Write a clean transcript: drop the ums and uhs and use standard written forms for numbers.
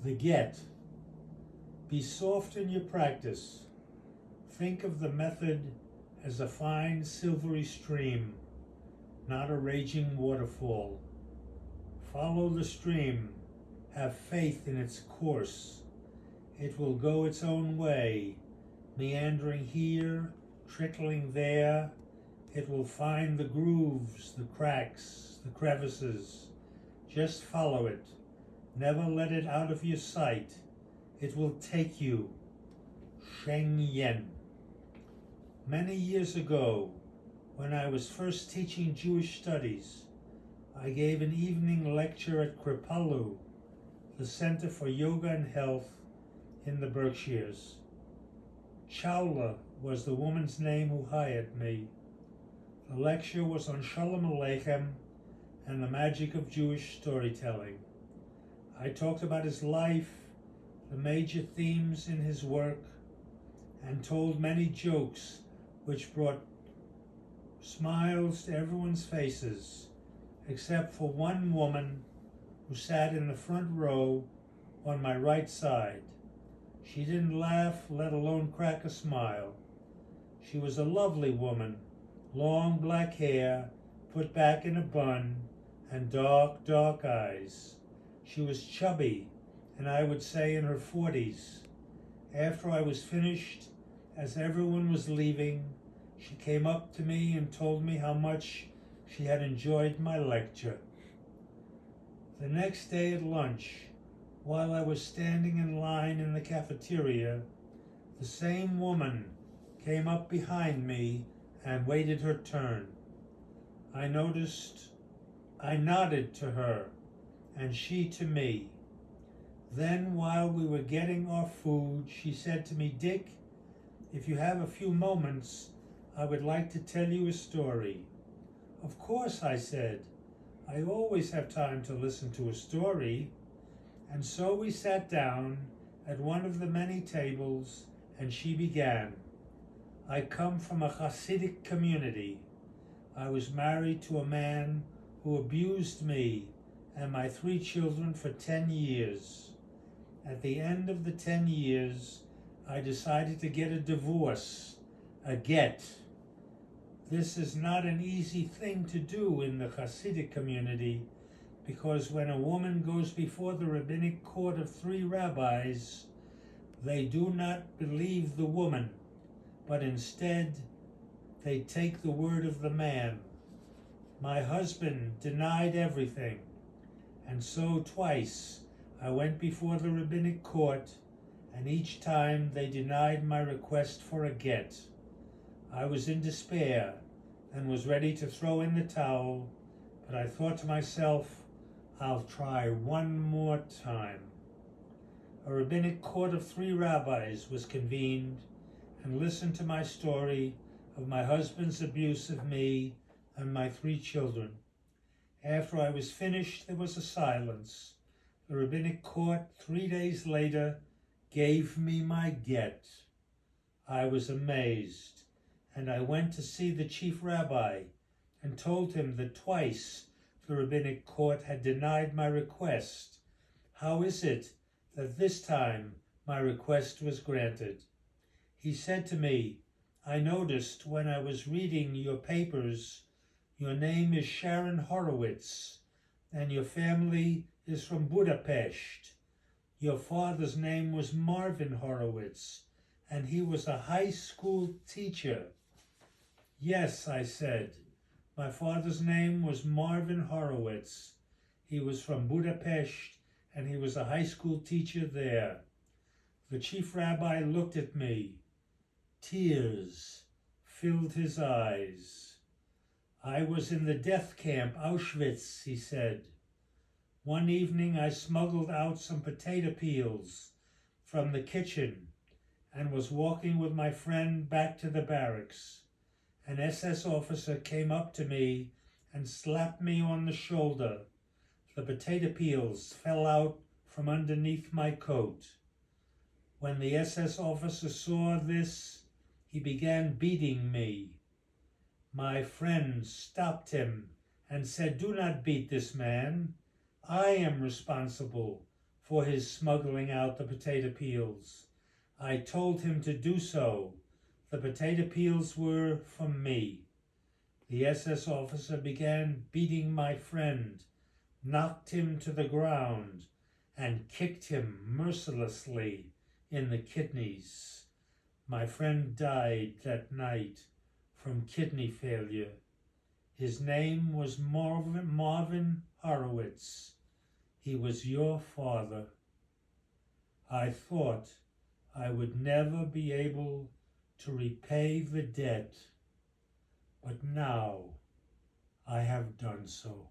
The get. Be soft in your practice. Think of the method as a fine silvery stream, not a raging waterfall. Follow the stream. Have faith in its course. It will go its own way, meandering here, trickling there. It will find the grooves, the cracks, the crevices. Just follow it. Never let it out of your sight. It will take you. Sheng Yen. Many years ago, when I was first teaching Jewish studies, I gave an evening lecture at Kripalu, the Center for Yoga and Health in the Berkshires. Chawla was the woman's name who hired me. The lecture was on Shalom Aleichem and the magic of Jewish storytelling. I talked about his life, the major themes in his work, and told many jokes which brought smiles to everyone's faces, except for one woman who sat in the front row on my right side. She didn't laugh, let alone crack a smile. She was a lovely woman, long black hair, put back in a bun, and dark, dark eyes. She was chubby, and I would say in her 40s. After I was finished, as everyone was leaving, she came up to me and told me how much she had enjoyed my lecture. The next day at lunch, while I was standing in line in the cafeteria, the same woman came up behind me and waited her turn. I nodded to her, and she to me. Then, while we were getting our food, she said to me, "Dick, if you have a few moments, I would like to tell you a story." "Of course," I said. "I always have time to listen to a story." And so we sat down at one of the many tables, and she began. "I come from a Hasidic community. I was married to a man who abused me and my 3 children for 10 years. At the end of the 10 years, I decided to get a divorce, a get. This is not an easy thing to do in the Hasidic community, because when a woman goes before the rabbinic court of 3 rabbis, they do not believe the woman, but instead they take the word of the man. My husband denied everything, and so twice I went before the rabbinic court, and each time they denied my request for a get. I was in despair and was ready to throw in the towel, but I thought to myself, I'll try one more time. A rabbinic court of 3 rabbis was convened and listened to my story of my husband's abuse of me and my 3 children. After I was finished, there was a silence. The rabbinic court 3 days later gave me my get. I was amazed, and I went to see the chief rabbi and told him that twice the rabbinic court had denied my request. How is it that this time my request was granted? He said to me, "I noticed when I was reading your papers, your name is Sharon Horowitz, and your family is from Budapest. Your father's name was Marvin Horowitz, and he was a high school teacher." "Yes," I said. "My father's name was Marvin Horowitz. He was from Budapest, and he was a high school teacher there." The chief rabbi looked at me. Tears filled his eyes. "I was in the death camp, Auschwitz," he said. "One evening I smuggled out some potato peels from the kitchen and was walking with my friend back to the barracks. An SS officer came up to me and slapped me on the shoulder. The potato peels fell out from underneath my coat. When the SS officer saw this, he began beating me. My friend stopped him and said, "Do not beat this man. I am responsible for his smuggling out the potato peels. I told him to do so. The potato peels were from me. The SS officer began beating my friend, knocked him to the ground, and kicked him mercilessly in the kidneys. My friend died that night from kidney failure. His name was Marvin Horowitz. He was your father. I thought I would never be able to repay the debt, but now I have done so.